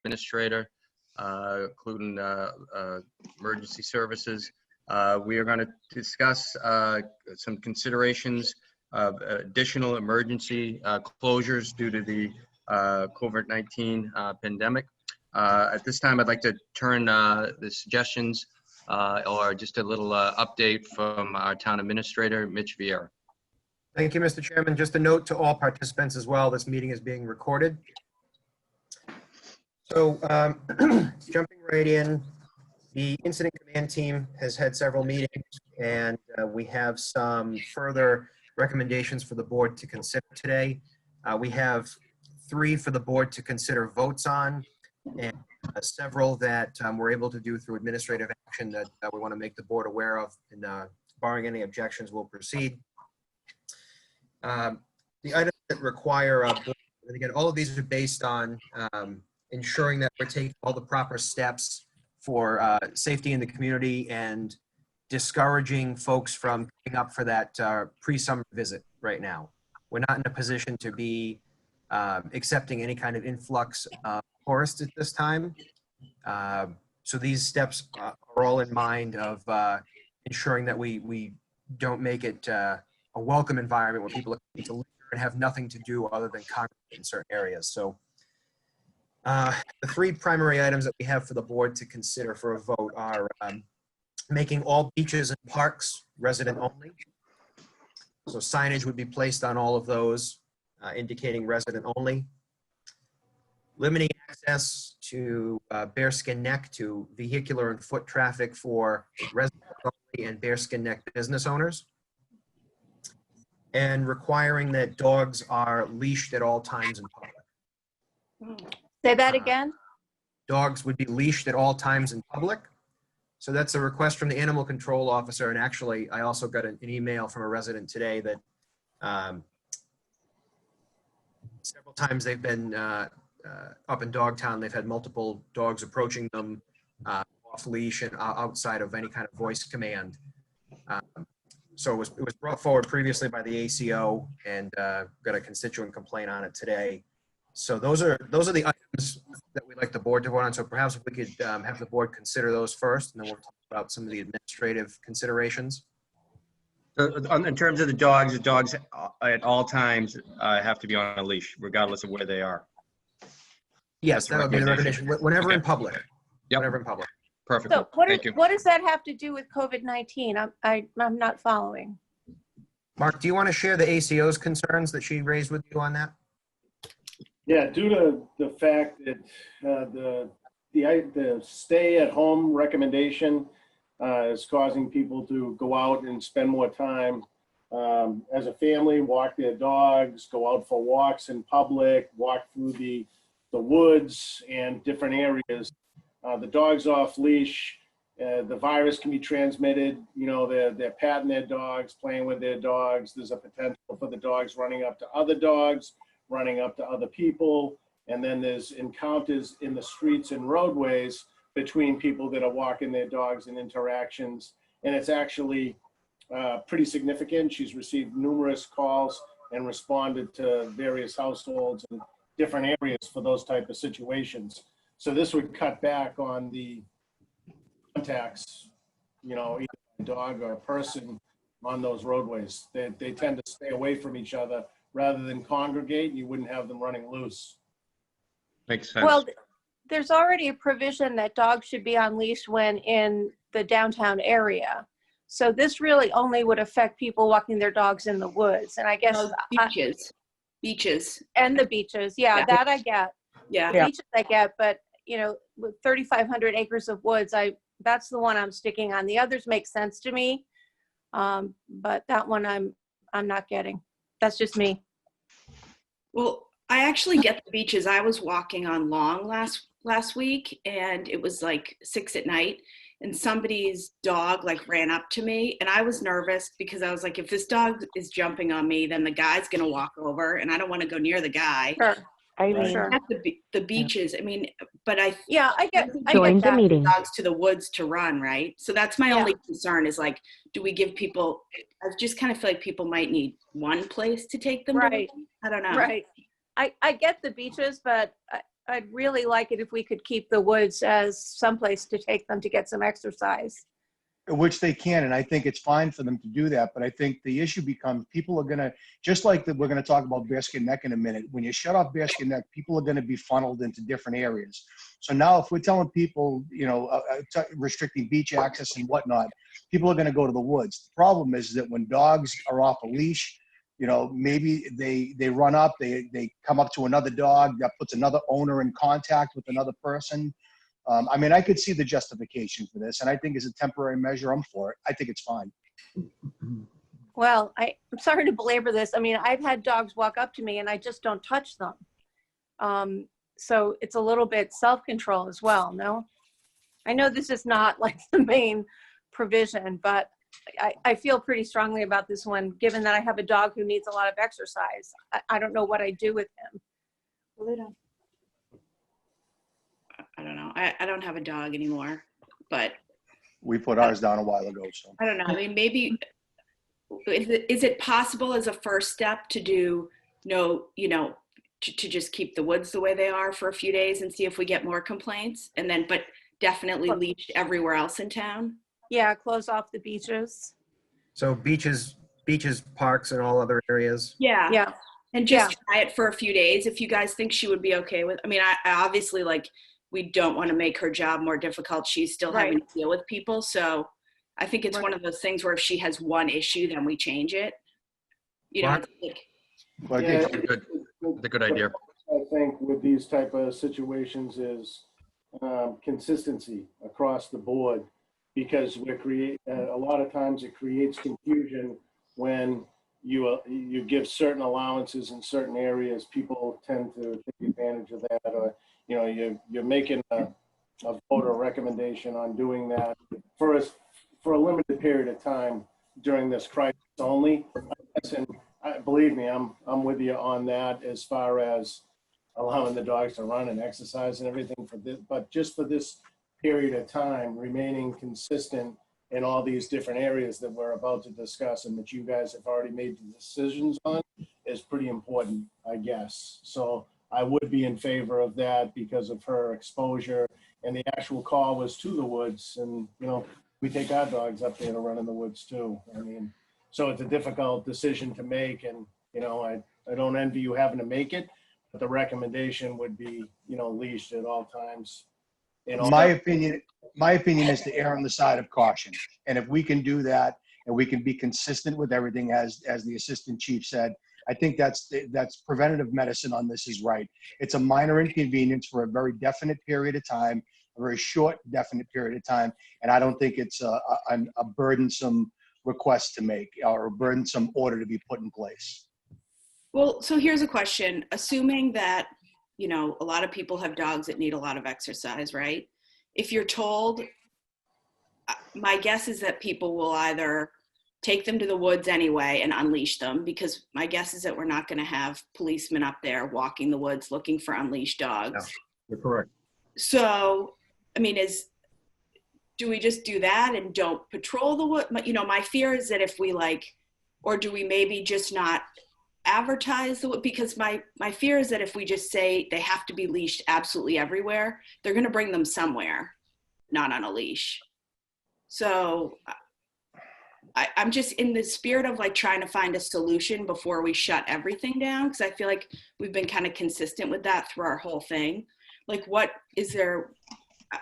administrator, including emergency services. We are going to discuss some considerations of additional emergency closures due to the COVID-19 pandemic. At this time, I'd like to turn the suggestions or just a little update from our town administrator, Mitch Vieira. Thank you, Mr. Chairman. Just a note to all participants as well, this meeting is being recorded. So jumping right in, the incident command team has had several meetings, and we have some further recommendations for the board to consider today. We have 3 for the board to consider votes on, and several that we're able to do through administrative action that we want to make the board aware of, and barring any objections, we'll proceed. The items that require, and again, all of these are based on ensuring that we're taking all the proper steps for safety in the community and discouraging folks from coming up for that pre-summer visit right now. We're not in a position to be accepting any kind of influx of tourists at this time. So these steps are all in mind of ensuring that we don't make it a welcome environment where people are going to live and have nothing to do other than congregate in certain areas. So the 3 primary items that we have for the board to consider for a vote are making all beaches and parks resident only. So signage would be placed on all of those indicating resident only. Limiting access to Bearskin Neck to vehicular and foot traffic for residents only and Bearskin Neck business owners. And requiring that dogs are leashed at all times in public. Say that again? Dogs would be leashed at all times in public. So that's a request from the animal control officer. And actually, I also got an email from a resident today that several times they've been up in Dogtown, they've had multiple dogs approaching them off leash and outside of any kind of voice command. So it was brought forward previously by the ACO, and got a constituent complaint on it today. So those are the items that we'd like the board to vote on. So perhaps if we could have the board consider those first, and then we'll talk about some of the administrative considerations. So in terms of the dogs at all times have to be on a leash, regardless of where they are. Yes, that would be the recommendation. Whenever in public. Yep. Whenever in public. Perfect. So what does that have to do with COVID-19? I'm not following. Mark, do you want to share the ACO's concerns that she raised with you on that? Yeah, due to the fact that the stay-at-home recommendation is causing people to go out and spend more time as a family, walk their dogs, go out for walks in public, walk through the woods and different areas. The dog's off leash, the virus can be transmitted. You know, they're patting their dogs, playing with their dogs. There's a potential for the dogs running up to other dogs, running up to other people. And then there's encounters in the streets and roadways between people that are walking their dogs and interactions. And it's actually pretty significant. She's received numerous calls and responded to various households and different areas for those type of situations. So this would cut back on the contacts, you know, either a dog or a person on those roadways. They tend to stay away from each other rather than congregate. You wouldn't have them running loose. Makes sense. Well, there's already a provision that dogs should be on leash when in the downtown area. So this really only would affect people walking their dogs in the woods. And I guess beaches and the beaches. Yeah, that I get. Yeah. Beaches I get, but you know, with 3,500 acres of woods, that's the one I'm sticking on. The others make sense to me. But that one I'm not getting. That's just me. Well, I actually get the beaches. I was walking on Long last week, and it was like 6 at night, and somebody's dog like ran up to me, and I was nervous because I was like, if this dog is jumping on me, then the guy's gonna walk over, and I don't want to go near the guy. Sure. I mean, Sure. At the beaches. I mean, but I get the meeting. Dogs to the woods to run, right? So that's my only concern is like, do we give people? I just kind of feel like people might need one place to take them. Right. I don't know. Right. I get the beaches, but I'd really like it if we could keep the woods as someplace to take them to get some exercise. Which they can, and I think it's fine for them to do that. But I think the issue becomes people are going to, just like that, we're going to talk about Bearskin Neck in a minute. When you shut off Bearskin Neck, people are going to be funneled into different areas. So now if we're telling people, restricting beach access and whatnot, people are going to go to the woods. The problem is that when dogs are off a leash, maybe they run up, they come up to another dog that puts another owner in contact with another person. I could see the justification for this, and I think as a temporary measure, I'm for it. I think it's fine. Well, I'm sorry to belabor this. I've had dogs walk up to me and I just don't touch them. So it's a little bit self-control as well, no? I know this is not like the main provision, but I feel pretty strongly about this one, given that I have a dog who needs a lot of exercise. I don't know what I do with him. Well, I don't know. I don't have a dog anymore, but We put ours down a while ago, so. I don't know. Maybe is it possible as a first step to do to just keep the woods the way they are for a few days and see if we get more complaints, and then but definitely leash everywhere else in town? Yeah, close off the beaches. So beaches, parks, and all other areas. Yeah. Yeah. And just try it for a few days if you guys think she would be okay with. I obviously, we don't want to make her job more difficult. She's still having to deal with people. So I think it's one of those things where if she has one issue, then we change it. Mark? Well, I Yeah, think It's a good idea. I think with these type of situations is consistency across the board, because a lot of times it creates confusion when you give certain allowances in certain areas. People tend to take advantage of that, or you're making a vote or recommendation on doing that for a limited period of time during this crisis only. And believe me, I'm with you on that as far as allowing the dogs to run and exercise and everything for this, but just for this period of time, remaining consistent in all these different areas that we're about to discuss and that you guys have already made the decisions on is pretty important, I guess. So I would be in favor of that because of her exposure, and the actual call was to the woods, and we take our dogs up there to run in the woods too. So it's a difficult decision to make, and I don't envy you having to make it, but the recommendation would be leashed at all times. my opinion is to err on the side of caution. And if we can do that and we can be consistent with everything, as the assistant chief said, I think that's preventative medicine on this is right. It's a minor inconvenience for a very definite period of time, a very short, definite period of time. And I don't think it's a burdensome request to make or a burdensome order to be put in place. Well, so here's a question. Assuming that, a lot of people have dogs that need a lot of exercise, right? If you're told, my guess is that people will either take them to the woods anyway and unleash them, because my guess is that we're not going to have policemen up there walking the woods looking for unleashed dogs. No, you're correct. So, do we just do that and don't patrol the wood? My fear is that if we or do we maybe just not advertise the wood? Because my fear is that if we just say they have to be leashed absolutely everywhere, they're going to bring them somewhere, not on a leash. So I'm just in the spirit of trying to find a solution before we shut everything down, because I feel like we've been kind of consistent with that through our whole thing. What is there?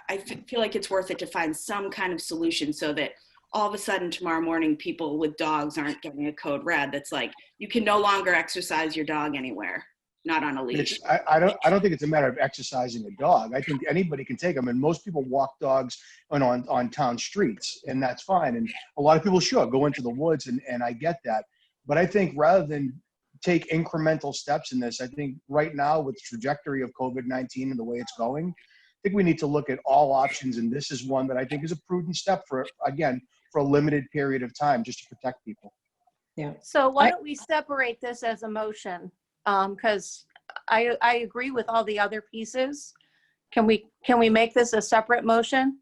I feel like it's worth it to find some kind of solution so that all of a sudden tomorrow morning people with dogs aren't getting a code red that's you can no longer exercise your dog anywhere, not on a leash. I don't think it's a matter of exercising a dog. I think anybody can take them, and most people walk dogs on town streets, and that's fine. And a lot of people go into the woods, and I get that. But I think rather than take incremental steps in this, I think right now with the trajectory of COVID-19 and the way it's going, I think we need to look at all options, and this is one that I think is a prudent step for a limited period of time, just to protect people. Yeah. So why don't we separate this as a motion? Because I agree with all the other pieces. Can we make this a separate motion?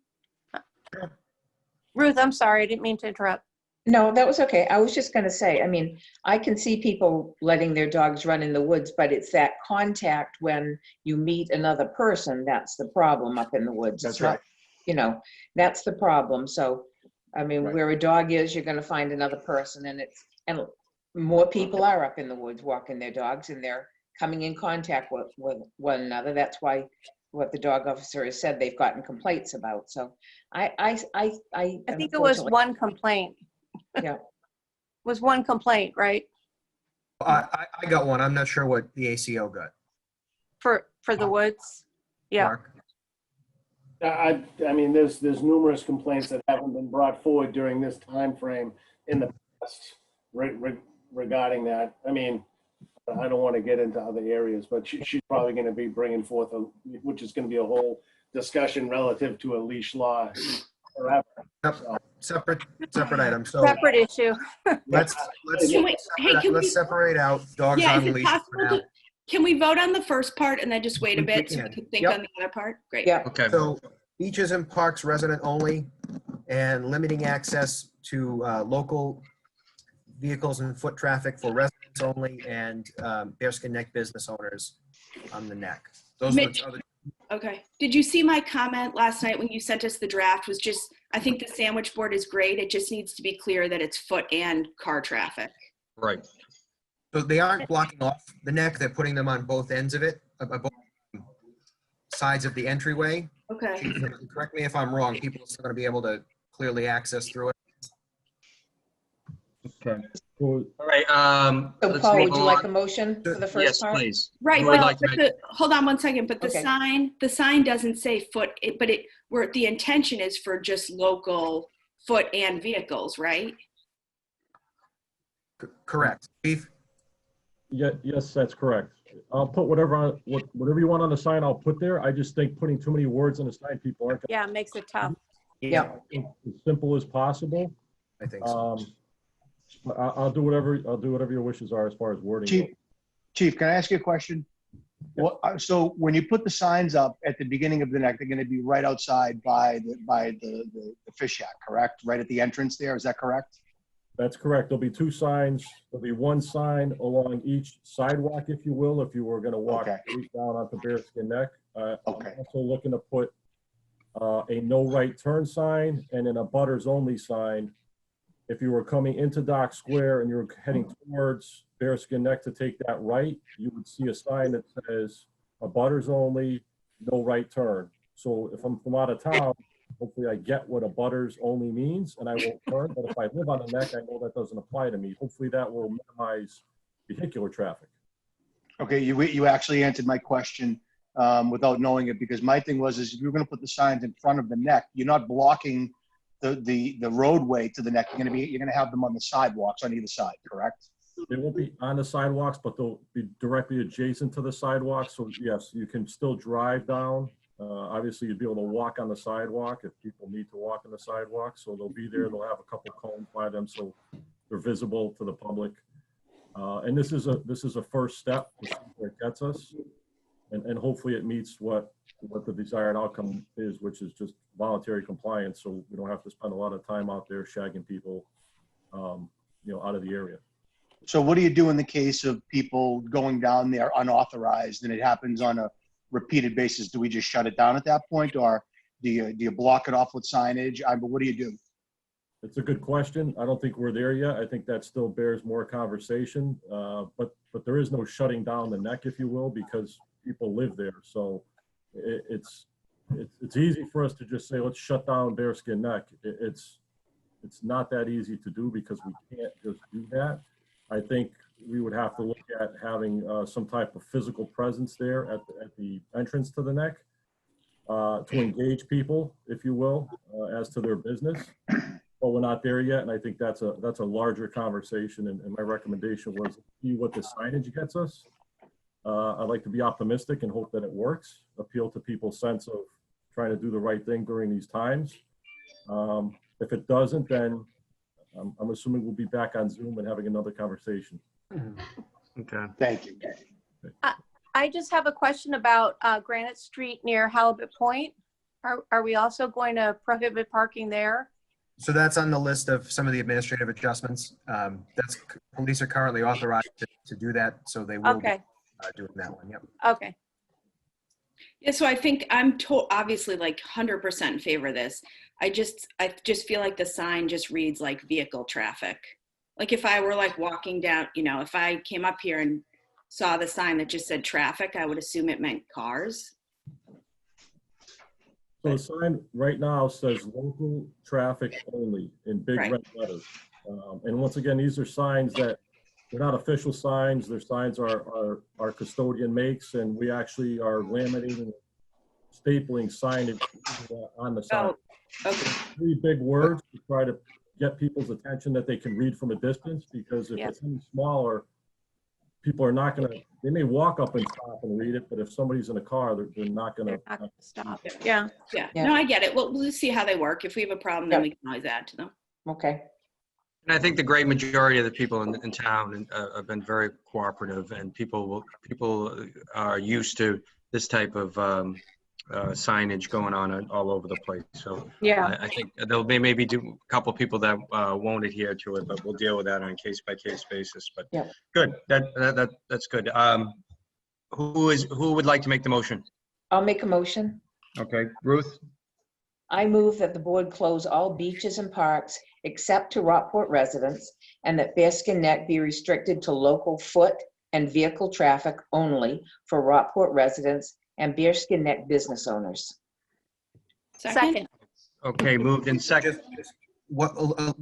Ruth, I'm sorry, I didn't mean to interrupt. No, that was okay. I was just gonna say, I mean, I can see people letting their dogs run in the woods, but it's that contact when you meet another person, that's the problem up in the woods. That's It's not, right. you know, that's the problem. So, I mean, Right. where a dog is, you're gonna find another person, and more people are up in the woods walking their dogs, and they're coming in contact with one another. That's why what the dog officer has said they've gotten complaints about. So I I think it was unfortunately, one complaint. yeah. Was one complaint, right? I got one. I'm not sure what the ACO got. For the woods? Yeah. Mark? I mean, there's numerous complaints that haven't been brought forward during this time frame in the past regarding that. I mean, I don't want to get into other areas, but she's probably going to be bringing forth, which is going to be a whole discussion relative to a leash law forever. Yep. So, Separate item. So Separate issue. let's Can we, hey, can we, let's separate out dogs yeah, is on it leash for possible now. to, can we vote on the first part and then just wait a We bit so we can. can think Yep. on the other part? Great. Yeah, Okay. So beaches and parks resident only, and limiting access to local vehicles and foot traffic for residents only, and Bearskin Neck business owners on the neck. Those are Mitch. the other. Okay. Did you see my comment last night when you sent us the draft? Was just, I think the sandwich board is great. It just needs to be clear that it's foot and car traffic. Right. So they aren't blocking off the neck, they're putting them on both ends of it, both sides of the entryway. Okay. Chief, correct me if I'm wrong, people are still gonna be able to clearly access through it. Okay. So All right. so Let's Paul, move would you like a on. motion for the Yes, first part? please. Right. Who would Well, like to but make- hold on one second. But the Okay. sign doesn't say foot, but where the intention is for just local foot and vehicles, right? Correct. Chief? yeah, yes, that's correct. I'll put whatever you want on the sign, I'll put there. I just think putting too many words on the sign, people aren't Yeah, it makes it tough. Yeah. gonna be as simple as possible. I think so. But I'll do whatever your wishes are as far as wording. Chief, goes. Chief, can I ask you a question? Well, so when you put the signs up at the beginning of the neck, they're going to be right outside by the fish shack, correct? Right at the entrance there, is that correct? That's correct. There'll be two signs. There'll be one sign along each sidewalk, if you will, if you were gonna walk Okay. straight down onto Bearskin Neck. I'm Okay. also looking to put a no right turn sign and then a butters only sign. If you were coming into Dock Square and you were heading towards Bearskin Neck to take that right, you would see a sign that says a butters only, no right turn. So if I'm from out of town, hopefully I get what a butters only means and I won't turn. But if I live on the neck, I know that doesn't apply to me. Hopefully that will minimize vehicular traffic. Okay, you actually answered my question without knowing it, because my thing was, is if you're going to put the signs in front of the neck, you're not blocking the roadway to the neck. You're going to have them on the sidewalks on either side, correct? They won't be on the sidewalks, but they'll be directly adjacent to the sidewalks. So yes, you can still drive down. Obviously, you'd be able to walk on the sidewalk if people need to walk on the sidewalk. So they'll be there. They'll have a couple cones by them, so they're visible to the public. And this is a first step to see where it gets us, and hopefully it meets what the desired outcome is, which is just voluntary compliance. So we don't have to spend a lot of time out there shagging people, out of the area. So what do you do in the case of people going down there unauthorized and it happens on a repeated basis? Do we just shut it down at that point, or do you block it off with signage? But what do you do? It's a good question. I don't think we're there yet. I think that still bears more conversation. But there is no shutting down the neck, if you will, because people live there. So it's easy for us to just say, let's shut down Bearskin Neck. It's not that easy to do because we can't just do that. I think we would have to look at having some type of physical presence there at the entrance to the neck to engage people, if you will, as to their business. But we're not there yet, and I think that's a larger conversation. And my recommendation was see what the signage gets us. I'd like to be optimistic and hope that it works. Appeal to people's sense of trying to do the right thing during these times. If it doesn't, then I'm assuming we'll be back on Zoom and having another conversation. Okay. Thank you. I just have a question about Granite Street near Halibut Point. Are we also going to prohibit parking there? So that's on the list of some of the administrative adjustments. Police are currently authorized to do that, so they will be Okay, doing that one, yep. okay. Yeah, so I think obviously like 100% in favor of this. I just feel like the sign just reads like vehicle traffic. Like if I were like walking down, if I came up here and saw the sign that just said traffic, I would assume it meant cars. So the sign right now says local traffic only in big Right. red letters. And once again, these are signs that they're not official signs. Their signs are custodian makes, and we actually are laminating, stapling signage on the sign. Oh, okay. 3 big words to try to get people's attention that they can read from a distance, because if Yeah. it's any smaller, people are not gonna, they may walk up and stop and read it, but if somebody's in a car, they're not gonna. They're not gonna stop. Yeah, Yeah. Yeah. No, I get it. Well, we'll see how they work. If we have a problem, then Yep. we can always add to them. Okay. And I think the great majority of the people in town have been very cooperative, and people are used to this type of signage going on all over the place. So yeah. I think there'll be maybe a couple people that won't adhere to it, but we'll deal with that on a case-by-case basis. But Yep. good, that's good. Who would like to make the motion? I'll make a motion. Okay, Ruth? I move that the board close all beaches and parks except to Rockport residents, and that Bearskin Neck be restricted to local foot and vehicle traffic only for Rockport residents and Bearskin Neck business owners. Second. Okay, moved in second. Just one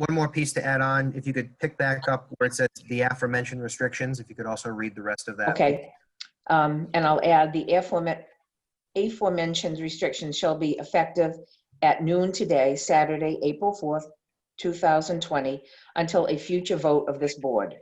more piece to add on. If you could pick back up where it says the aforementioned restrictions, if you could also read the rest of that. Okay. And I'll add the aforementioned restrictions shall be effective at noon today, Saturday, April 4th, 2020, until a future vote of this board.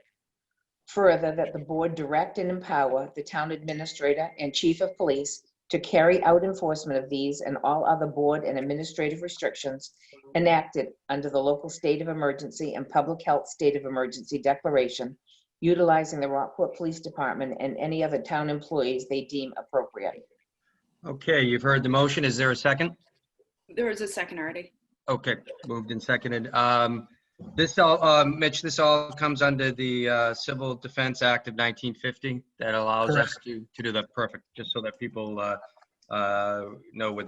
Further, that the board direct and empower the town administrator and chief of police to carry out enforcement of these and all other board and administrative restrictions enacted under the local state of emergency and public health state of emergency declaration, utilizing the Rockport Police Department and any other town employees they deem appropriate. Okay, you've heard the motion. Is there a second? There was a second already. Okay, moved and seconded. Mitch, this all comes under the Civil Defense Act of 1950 that allows us to do that. Perfect, just so that people know where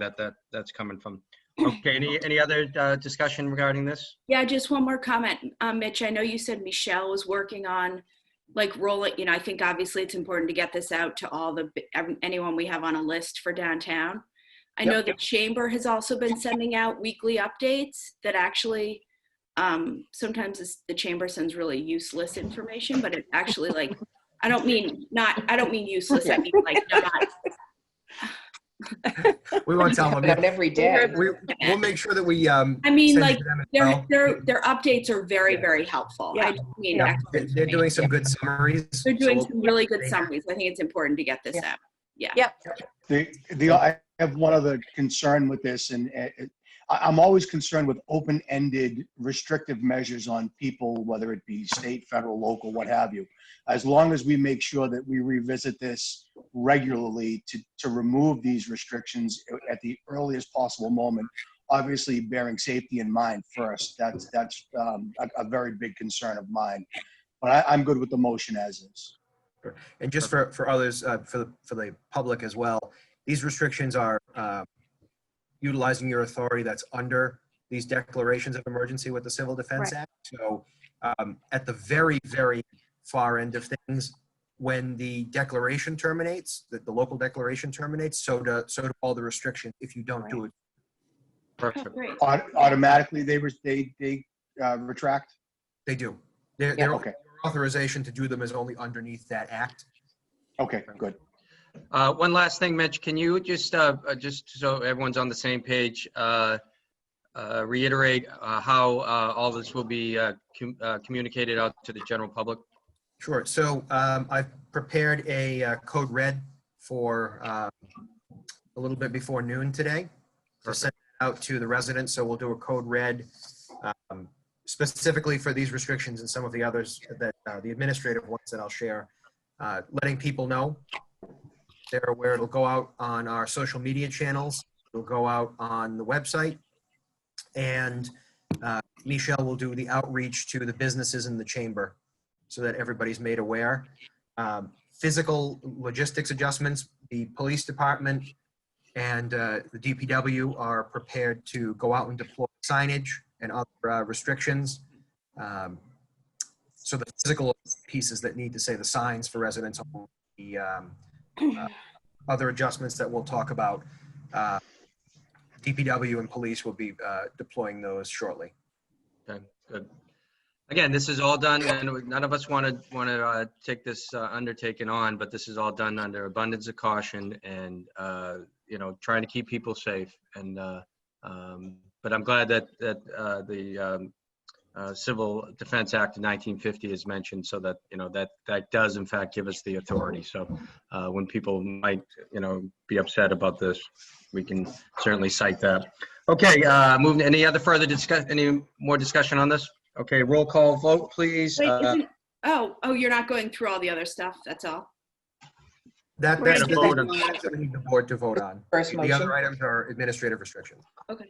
that's coming from. Okay, any other discussion regarding this? Yeah, just one more comment. Mitch, I know you said Michelle was working on like rolling, I think obviously it's important to get this out to anyone we have on a list for downtown. I know the chamber has also been sending out weekly updates that actually sometimes the chamber sends really useless information, but it actually like, I don't mean useless. I mean like not. We won't tell them. Not every day. We'll make sure that we. I mean, send like to them as well. their updates are very, very helpful. Yeah. I just mean Yeah, excellent they're doing some information. good summaries. They're doing so some really good summaries. I think it's important to get this Yeah. out. Yeah. Yep. I have one other concern with this, and I'm always concerned with open-ended restrictive measures on people, whether it be state, federal, local, what have you. As long as we make sure that we revisit this regularly to remove these restrictions at the earliest possible moment, obviously bearing safety in mind first. That's a very big concern of mine. But I'm good with the motion as is. And just for others, for the public as well, these restrictions are utilizing your authority that's under these declarations of emergency with the Civil Defense Act. So at the very, very far end of things, when the declaration terminates, the local declaration terminates, so do all the restrictions if you don't do it. Perfect. Great. Automatically, they retract? They do. Yeah, Their okay. authorization to do them is only underneath that act. Okay, good. One last thing, Mitch, can you just so everyone's on the same page, reiterate how all this will be communicated out to the general public? Sure. So I've prepared a code red for a little bit before noon today to send it out to the residents. So we'll do a code red specifically for these restrictions and some of the others that the administrative ones that I'll share, letting people know. They're aware. It'll go out on our social media channels. It'll go out on the website. And Michelle will do the outreach to the businesses in the chamber so that everybody's made aware. Physical logistics adjustments, the police department and the DPW are prepared to go out and deploy signage and other restrictions. So the physical pieces that need to say the signs for residents, the other adjustments that we'll talk about, DPW and police will be deploying those shortly. Okay, good. Again, this is all done, and none of us want to take this undertaking on, but this is all done under abundance of caution and, you know, trying to keep people safe. And, but I'm glad that the Civil Defense Act of 1950 is mentioned, so that, you know, that does in fact give us the authority. So when people might, you know, be upset about this, we can certainly cite that. Okay, moving. Any more discussion on this? Okay, roll call vote, please. Wait, oh, you're not going through all the other stuff, that's all? That's We're the gonna vote on. items that we need the board to vote on. First The motion. other items are administrative restrictions. Okay.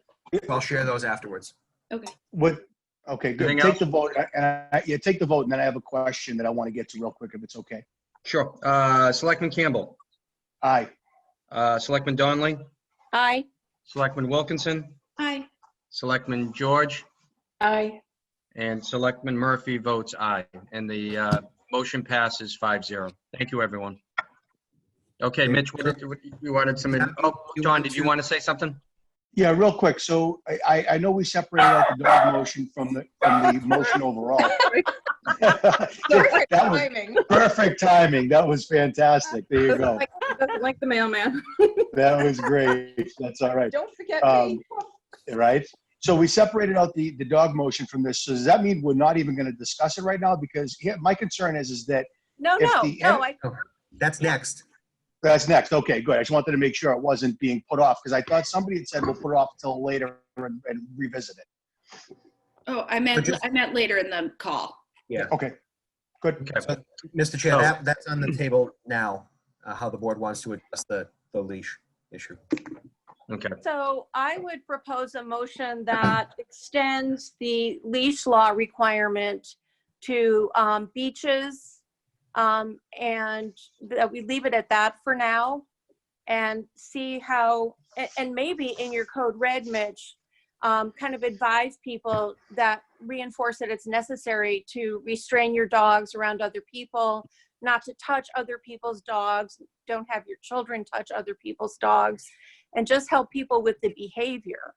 I'll share those afterwards. Okay. Okay, good. Anything Take the vote. Yeah, take the vote, and then I have a question that I want to get to real quick, if it's okay. Sure. Selectman Campbell, Aye. Selectman Donnelly, Aye. Selectman Wilkinson, Hi. Selectman George, Aye. and Selectman Murphy votes aye. And the motion passes 5-0. Thank you, everyone. Okay, Mitch, you wanted some, oh, John, did you want to say something? Yeah, real quick. So I know we separated out the dog motion from the motion overall. Perfect That was timing. perfect timing. That was fantastic. There you go. Like the mailman. That was great. That's all right. Don't forget me. Right? So we separated out the dog motion from this. So does that mean we're not even going to discuss it right now? Because my concern is that No, If no, the no, en- That's next. that's next. Okay, good. I just wanted to make sure it wasn't being put off, because I thought somebody had said we'll put it off until later and revisit it. Oh, I meant later in the call. Okay, good. Okay. So, Mr. Chair, that's on the table now, how the board wants to address the leash issue. Okay. So I would propose a motion that extends the leash law requirement to beaches, and that we leave it at that for now and see how, and maybe in your code red, Mitch, kind of advise people that reinforce that it's necessary to restrain your dogs around other people, not to touch other people's dogs, don't have your children touch other people's dogs, and just help people with the behavior,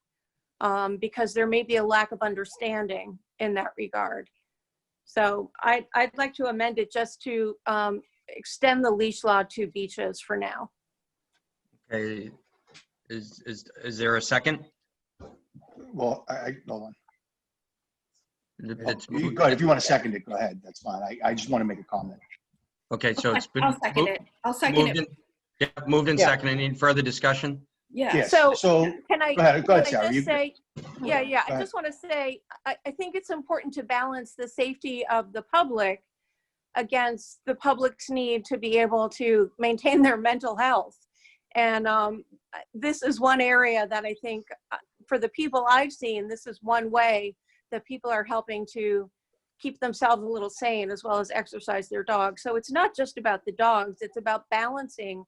because there may be a lack of understanding in that regard. So I'd like to amend it just to extend the leash law to beaches for now. Okay. Is there a second? Well, hold on. It's- Go ahead. If you want to second it, go ahead. That's fine. I just want to make a comment. Okay, so it's been. I'll second it. I'll second moved it. in- Yeah, moved in Yeah. second. Any further discussion? Yeah. Yes. So- So Can I, go ahead, can I Sarah. just say, yeah, Go I ahead. just want to say, I think it's important to balance the safety of the public against the public's need to be able to maintain their mental health. And this is one area that I think for the people I've seen, this is one way that people are helping to keep themselves a little sane as well as exercise their dogs. So it's not just about the dogs, it's about balancing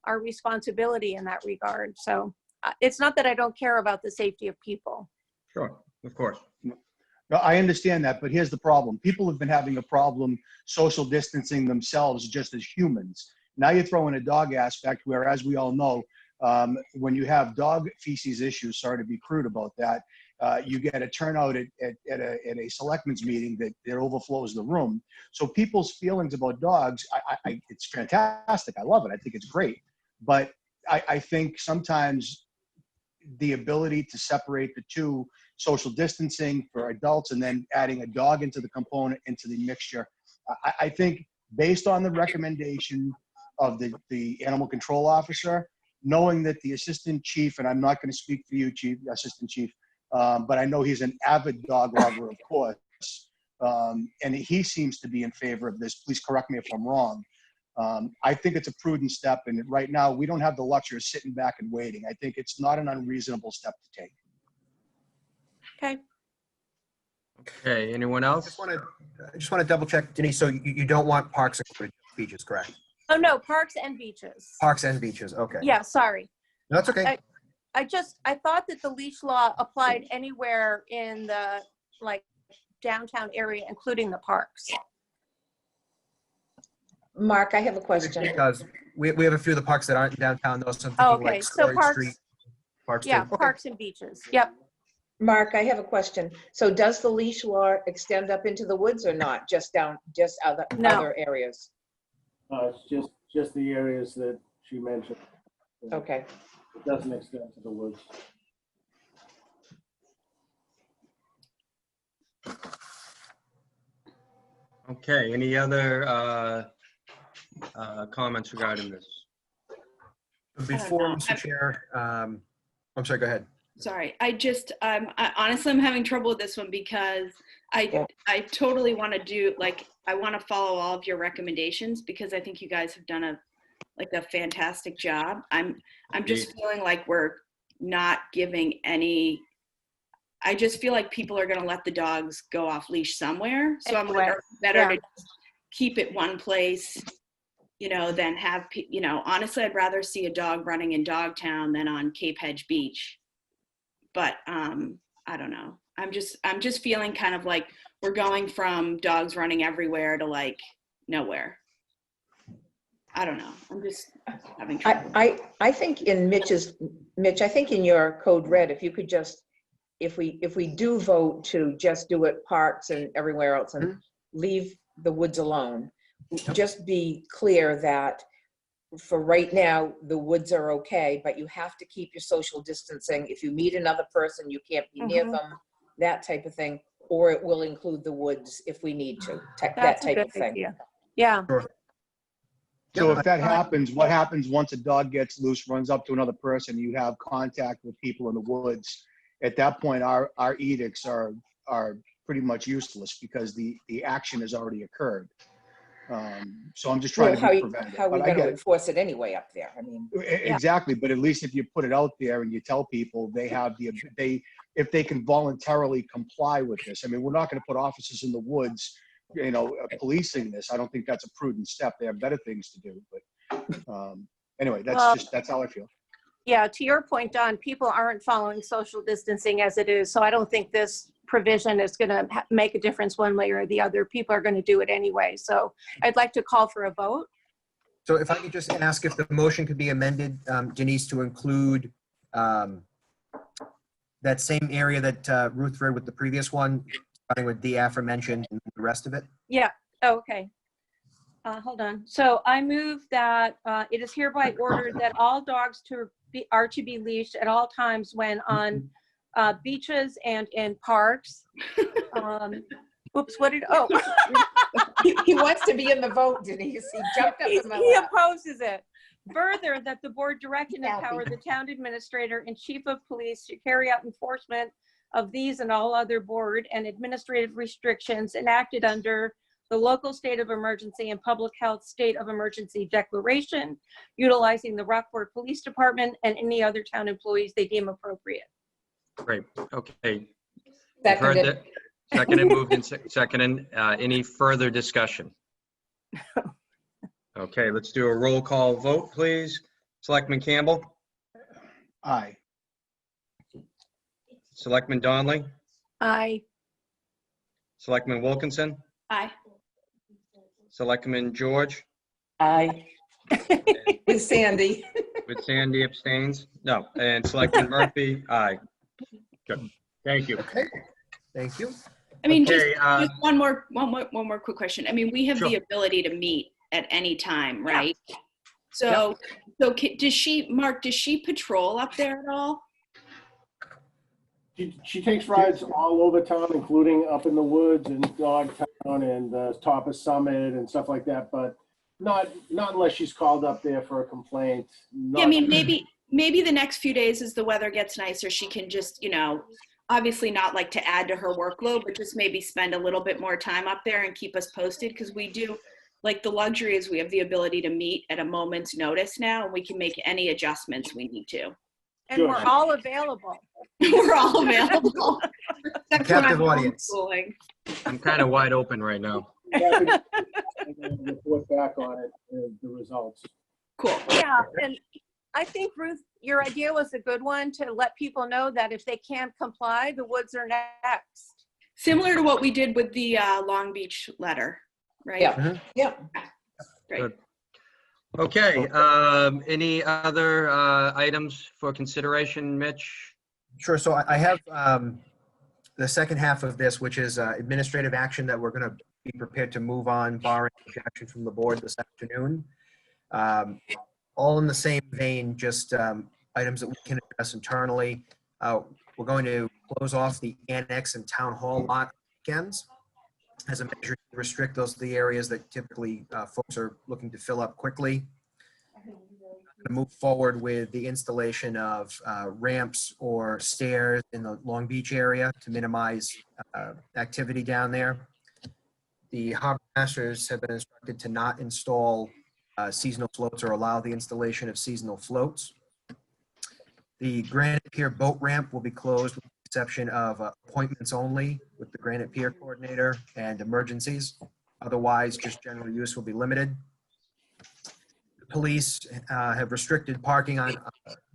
our responsibility in that regard. So it's not that I don't care about the safety of people. Sure, of course. No, I understand that, but here's the problem. People have been having a problem social distancing themselves just as humans. Now you're throwing a dog aspect where, as we all know, when you have dog feces issues, sorry to be crude about that, you get a turnout at a selectmen's meeting that overflows the room. So people's feelings about dogs, it's fantastic. I love it. I think it's great. But I think sometimes the ability to separate the two, social distancing for adults and then adding a dog into the component, into the mixture, I think based on the recommendation of the animal control officer, knowing that the assistant chief, and I'm not going to speak for you, assistant chief, but I know he's an avid dog lover, of course, and he seems to be in favor of this. Please correct me if I'm wrong. I think it's a prudent step, and right now we don't have the luxury of sitting back and waiting. I think it's not an unreasonable step to take. Okay. Okay, anyone else? I just want to double check, Denise, so you don't want parks and beaches, correct? Oh, no, parks and beaches. Parks and beaches, okay. Yeah, sorry. No, that's okay. I thought that the leash law applied anywhere in the like downtown area, including the parks. Mark, I have a question. Because we have a few of the parks that aren't in downtown, though, so I'm Oh, thinking okay, like so Storage Street. Parks, Yeah, too. Okay. parks and beaches. Yep. Mark, I have a question. So does the leash law extend up into the woods or not? Just other No. other areas? It's just the areas that she mentioned. Okay. It doesn't extend to the woods. Okay, any other comments regarding this? Before, Mr. Chair, I'm sorry, go ahead. Sorry, honestly, I'm having trouble with this one because I totally want to do, like, I want to follow all of your recommendations because I think you guys have done a fantastic job. I'm just feeling like we're not giving any, I just feel like people are going to let the dogs go off leash somewhere. So I'm like, better to just keep it one place, than have, honestly, I'd rather see a dog running in Dogtown than on Cape Hedge Beach. But I don't know. I'm just feeling kind of like we're going from dogs running everywhere to like nowhere. I don't know. I'm just having trouble. I think in Mitch, I think in your code red, if you could just, if we do vote to just do it parks and everywhere else and leave the woods alone, just be clear that for right now, the woods are okay, but you have to keep your social distancing. If you meet another person, you can't be near them, that type of thing, or it will include the woods if we need to, that type of thing. Idea. Yeah. Sure. So if that happens, what happens once a dog gets loose, runs up to another person, you have contact with people in the woods? At that point, our edicts are pretty much useless because the action has already occurred. So I'm just trying to be preventative. How are we going to enforce it anyway up there? I mean, exactly, but at least if you put it out there and you tell people they have if they can voluntarily comply with this. I mean, we're not going to put officers in the woods, policing this. I don't think that's a prudent step. They have better things to do. But anyway, that's how I feel. Yeah, to your point, Don, people aren't following social distancing as it is. So I don't think this provision is going to make a difference one way or the other. People are going to do it anyway. So I'd like to call for a vote. So if I could just ask if the motion could be amended, Denise, to include that same area that Ruth read with the previous one, starting with the aforementioned and the rest of it? Yeah. Oh, okay. Hold on. So I move that it is hereby ordered that all dogs are to be leashed at all times when on beaches and in parks. Oops, he wants to be in the vote, Denise. He jumped up in my he lap. opposes it. Further, that the board direct and empower the town administrator and chief of police to carry out enforcement of these and all other board and administrative restrictions enacted under the local state of emergency and public health state of emergency declaration, utilizing the Rockport Police Department and any other town employees they deem appropriate. Great, okay. You've Seconded. heard that. Seconded, moved and seconded. Any further discussion? Okay, let's do a roll call vote, please. Selectman Campbell? Aye. Selectman Donnelly? Aye. Selectman Wilkinson? Aye. Selectman George? Aye. With Sandy. With Sandy abstains? No. And Selectman Murphy? Aye. Good. Thank you. Okay. Thank you. I mean, Okay, just one more quick question. I mean, we have Sure. the ability to meet at any time, right? So does she patrol up there at all? She takes rides all over town, including up in the woods and Dogtown and top of Summit and stuff like that, but not unless she's called up there for a complaint. Yeah, I mean, maybe the next few days as the weather gets nicer, she can just, obviously not like to add to her workload, but just maybe spend a little bit more time up there and keep us posted, because we do, like, the luxury is we have the ability to meet at a moment's notice now, and we can make any adjustments we need to. And Sure. we're all available. We're all available. Except for Captive my audience. homeschooling. I'm kind of wide open right now. I'm going to report back on it, the results. Cool. Yeah, and I think, Ruth, your idea was a good one, to let people know that if they can't comply, the woods are next. Similar to what we did with the Long Beach letter, right? Yeah. Yeah. Great. Good. Okay, any other items for consideration, Mitch? Sure. So I have the second half of this, which is administrative action that we're going to be prepared to move on, barring objection from the board this afternoon. All in the same vein, just items that we can address internally. We're going to close off the annex and town hall lot weekends as a measure to restrict those to the areas that typically folks are looking to fill up quickly. To move forward with the installation of ramps or stairs in the Long Beach area to minimize activity down there. The harbor masters have been instructed to not install seasonal floats or allow the installation of seasonal floats. The Granite Pier boat ramp will be closed with the exception of appointments only with the Granite Pier coordinator and emergencies. Otherwise, just general use will be limited. The police have restricted parking on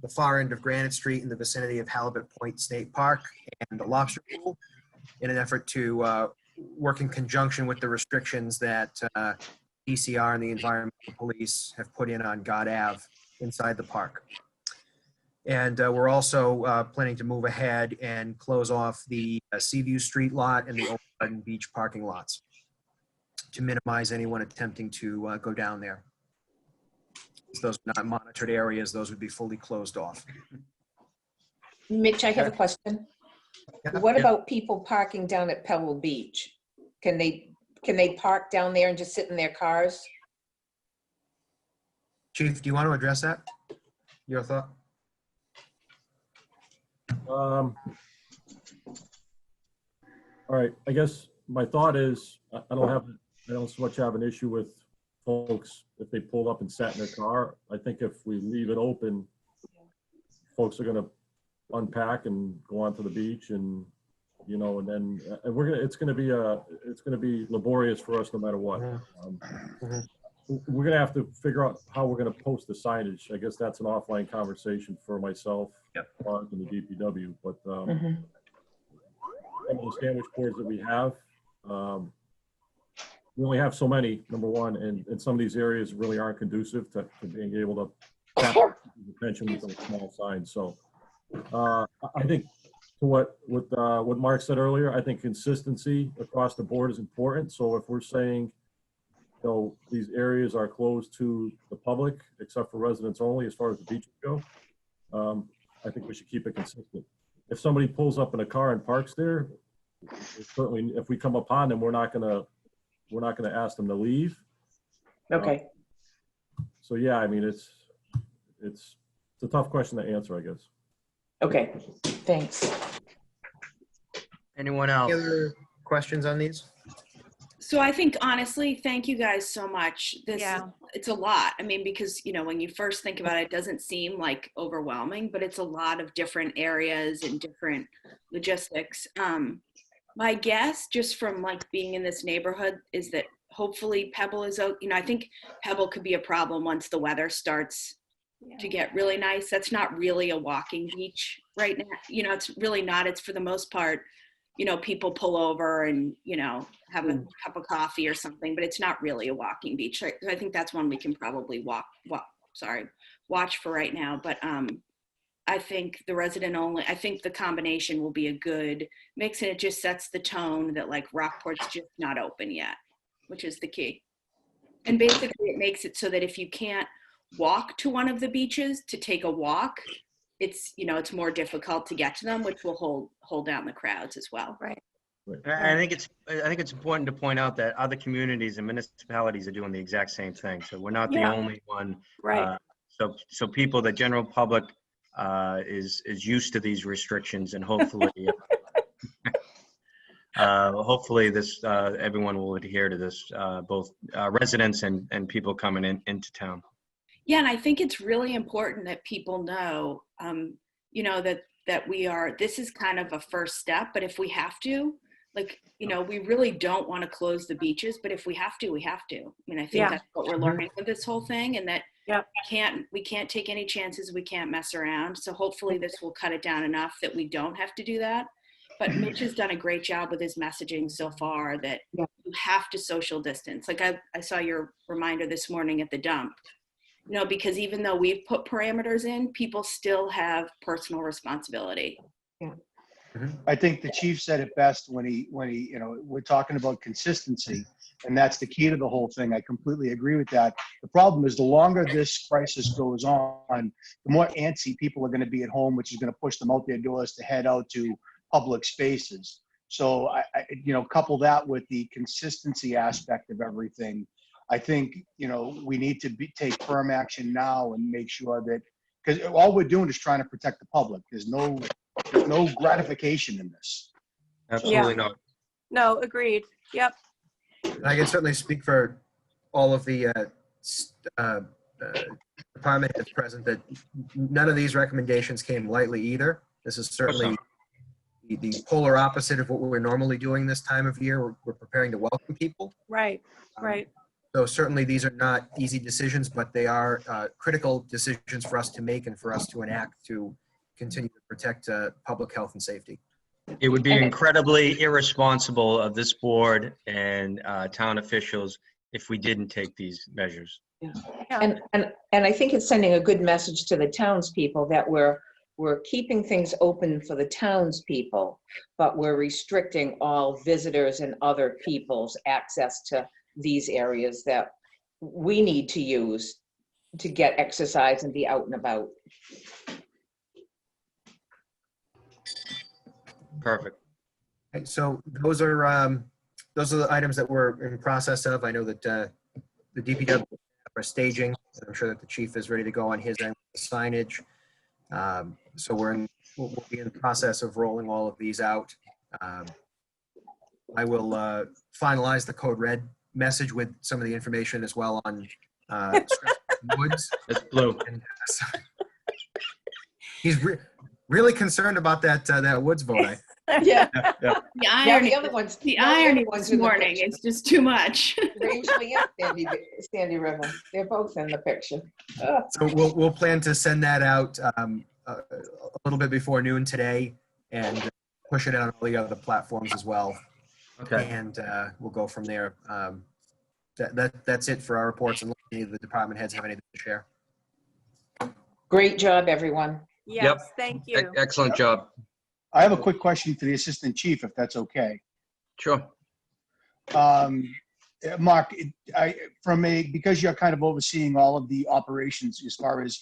the far end of Granite Street in the vicinity of Halibut Point State Park and the Lobster Pool in an effort to work in conjunction with the restrictions that DCR and the environmental police have put in on God Ave inside the park. And we're also planning to move ahead and close off the Seaview Street lot and the Old Garden Beach parking lots to minimize anyone attempting to go down there. As those are not monitored areas, those would be fully closed off. Mitch, I have a question. Yeah. What about people parking down at Pebble Beach? Can they park down there and just sit in their cars? Chief, do you want to address that? Your thought? All right, I guess my thought is, I don't so much have an issue with folks if they pulled up and sat in their car. I think if we leave it open, folks are gonna unpack and go onto the beach and, you know, and then it's gonna be laborious for us no matter what. We're gonna have to figure out how we're gonna post the signage. I guess that's an offline conversation for myself, Mark, and the DPW. But some of the sandwich boards that we have, we only have so many, number one, and some of these areas really aren't conducive to being able to capture attention with those small signs. So I think to what Mark said earlier, I think consistency across the board is important. So if we're saying, you know, these areas are closed to the public except for residents only as far as the beaches go, I think we should keep it consistent. If somebody pulls up in a car and parks there, certainly if we come upon them, we're not gonna ask them to leave. Okay. So yeah, I mean, it's a tough question to answer, I guess. Okay, thanks. Anyone else? Any other questions on these? So I think honestly, thank you guys so much. Yeah. It's a lot. I mean, because, you know, when you first think about it, it doesn't seem like overwhelming, but it's a lot of different areas and different logistics. My guess, just from like being in this neighborhood, is that hopefully Pebble is out. You know, I think Pebble could be a problem once the weather starts to get really nice. That's not really a walking beach right now. You know, it's really not. It's for the most part, you know, people pull over and, you know, have a cup of coffee or something, but it's not really a walking beach. I think that's one we can probably watch for right now. But I think the resident only, I think the combination will be a good mix, and it just sets the tone that like Rockport's just not open yet, which is the key. And basically it makes it so that if you can't walk to one of the beaches to take a walk, it's, you know, it's more difficult to get to them, which will hold down the crowds as well. Right. I think it's important to point out that other communities and municipalities are doing the exact same thing. So we're not the only one. Right. So people, the general public, is used to these restrictions, and hopefully, hopefully this everyone will adhere to this, both residents and people coming into town. Yeah, and I think it's really important that people know, you know, that we are, this is kind of a first step, but if we have to, like, you know, we really don't want to close the beaches, but if we have to, we have to. I mean, I think Yeah. that's what we're learning with this whole thing, and that Yep. we can't take any chances. We can't mess around. So hopefully this will cut it down enough that we don't have to do that. But Mitch has done a great job with his messaging so far that you have to social distance. Like I saw your reminder this morning at the dump, you know, because even though we've put parameters in, people still have personal responsibility. I think the chief said it best when he, you know, we're talking about consistency, and that's the key to the whole thing. I completely agree with that. The problem is the longer this crisis goes on, the more antsy people are going to be at home, which is going to push them out their doors to head out to public spaces. So you know, couple that with the consistency aspect of everything. I think, you know, we need to take firm action now and make sure that, because all we're doing is trying to protect the public. There's no gratification in this. Absolutely not. No, agreed. Yep. And I can certainly speak for all of the department heads present that none of these recommendations came lightly either. This is certainly the polar opposite of what we're normally doing this time of year. We're preparing to welcome people. Right. Right. So certainly these are not easy decisions, but they are critical decisions for us to make and for us to enact to continue to protect public health and safety. It would be incredibly irresponsible of this board and town officials if we didn't take these measures. Yeah. And I think it's sending a good message to the townspeople that we're keeping things open for the townspeople, but we're restricting all visitors and other people's access to these areas that we need to use to get exercise and be out and about. Perfect. Okay, so those are the items that we're in process of. I know that the DPW are staging. I'm sure that the chief is ready to go on his end with the signage. So we'll be in the process of rolling all of these out. I will finalize the code red message with some of the information as well on woods. It's blue. And, he's really concerned about that woods vote. Yeah. The Yeah, irony, the other ones. the no, the irony other ones this in the morning picture. is just too much. Rangeley and Sandy River. They're both in the picture. So we'll plan to send that out a little bit before noon today and push it out on all the other platforms as well. Okay. And we'll go from there. That's it for our reports, unless any of the department heads have anything to share. Great job, everyone. Yes. Thank you. Excellent job. I have a quick question for the assistant chief, if that's okay. Sure. Mark, because you're kind of overseeing all of the operations as far as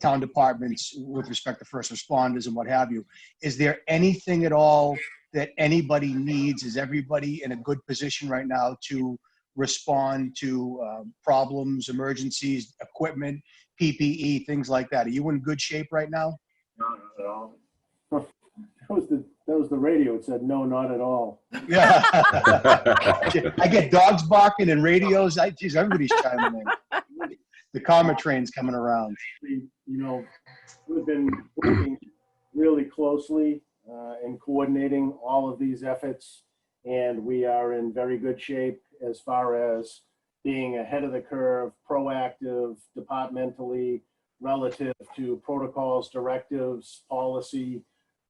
town departments with respect to first responders and what have you, is there anything at all that anybody needs? Is everybody in a good position right now to respond to problems, emergencies, equipment, PPE, things like that? Are you in good shape right now? No, not at all. That was the radio. It said, no, not at all. Yeah. I get dogs barking and radios. Geez, everybody's chiming in. The karma train's coming around. You know, we've been working really closely and coordinating all of these efforts, and we are in very good shape as far as being ahead of the curve, proactive, departmentally, relative to protocols, directives, policy.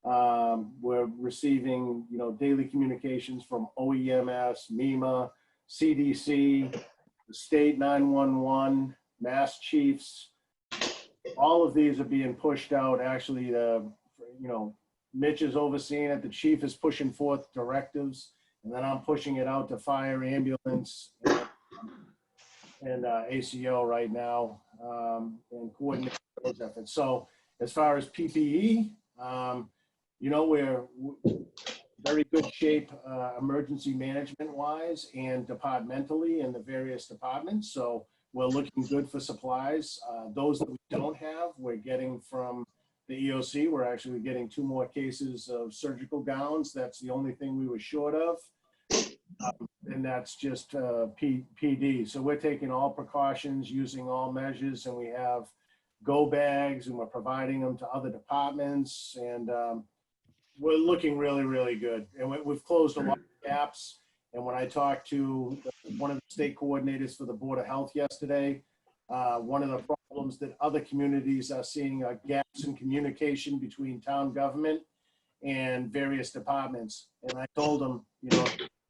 We're receiving, you know, daily communications from OEMS, MEMA, CDC, the state 911, Mass Chiefs. All of these are being pushed out. Actually, you know, Mitch is overseeing it. The chief is pushing forth directives, and then I'm pushing it out to fire, ambulance, and ACO right now, and coordinating those efforts. So as far as PPE, you know, we're very good shape emergency management wise and departmentally in the various departments. So we're looking good for supplies. Those that we don't have, we're getting from the EOC. We're actually getting 2 more cases of surgical gowns. That's the only thing we were short of. And that's just PD. So we're taking all precautions, using all measures, and we have go bags, and we're providing them to other departments, and we're looking really, really good. And we've closed a lot of gaps. And when I talked to one of the state coordinators for the Board of Health yesterday, one of the problems that other communities are seeing are gaps in communication between town government and various departments. And I told them,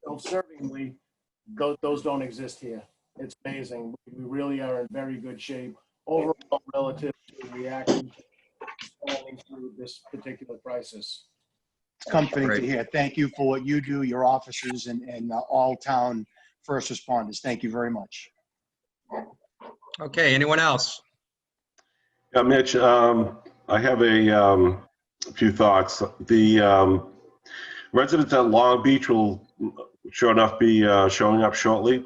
self-servingly, those don't exist here. It's amazing. We really are in very good shape overall relative to reacting through this particular crisis. It's comforting Great. to hear. Thank you for what you do, your officers, and all town first responders. Thank you very much. Okay, anyone else? Yeah, Mitch, I have a few thoughts. The residents at Long Beach will sure enough be showing up shortly.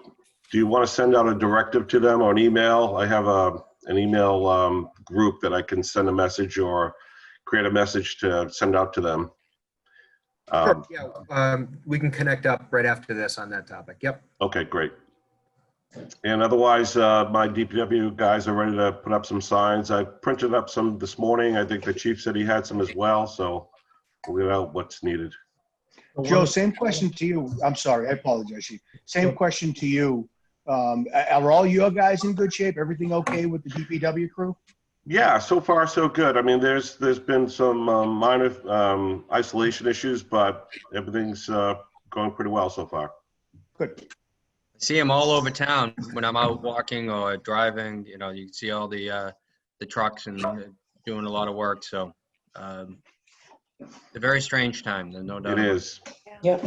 Do you want to send out a directive to them or an email? I have an email group that I can send a message or create a message to send out to them. Sure, yeah, we can connect up right after this on that topic. Yep. Okay, great. And otherwise, my DPW guys are ready to put up some signs. I printed up some this morning. I think the chief said he had some as well, so we'll get out what's needed. Joe, same question to you. I'm sorry, I apologize, Chief. Same question to you. Are all your guys in good shape? Everything okay with the DPW crew? Yeah, so far so good. I mean, there's been some minor isolation issues, but everything's going pretty well so far. Good. I see them all over town when I'm out walking or driving. You can see all the trucks and doing a lot of work. So it's a very strange time. There's no doubt. It is. Yep.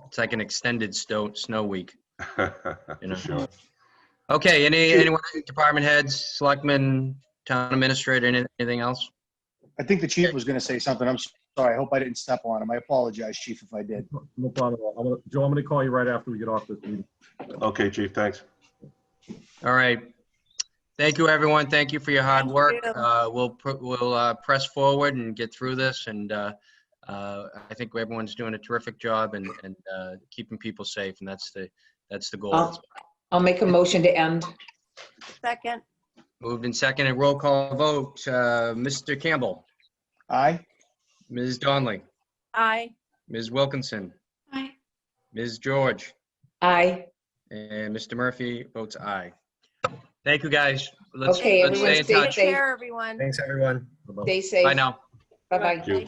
It's like an extended snow week. For sure. Okay, anyone, department heads, selectmen, town administrator, anything else? I think the chief was going to say something. I'm sorry. I hope I didn't step on him. I apologize, Chief, if I did. No problem at all. Joe, I'm going to call you right after we get off this meeting. Okay, Chief, thanks. All right. Thank you, everyone. Thank you for your hard Thank work. you. We'll press forward and get through this. And I think everyone's doing a terrific job and keeping people safe. And that's the goal. I'll make a motion to end. Second, Moved and seconded. Roll call vote. Mr. Campbell, Aye? Ms. Donnelly, aye. Ms. Wilkinson, Hi. Ms. George, Aye. and Mr. Murphy votes aye. Thank you, guys. Okay, Let's stay everyone in stay touch. Take care, everyone. Thanks, everyone. Stay safe. Bye now. Bye-bye. Thank you.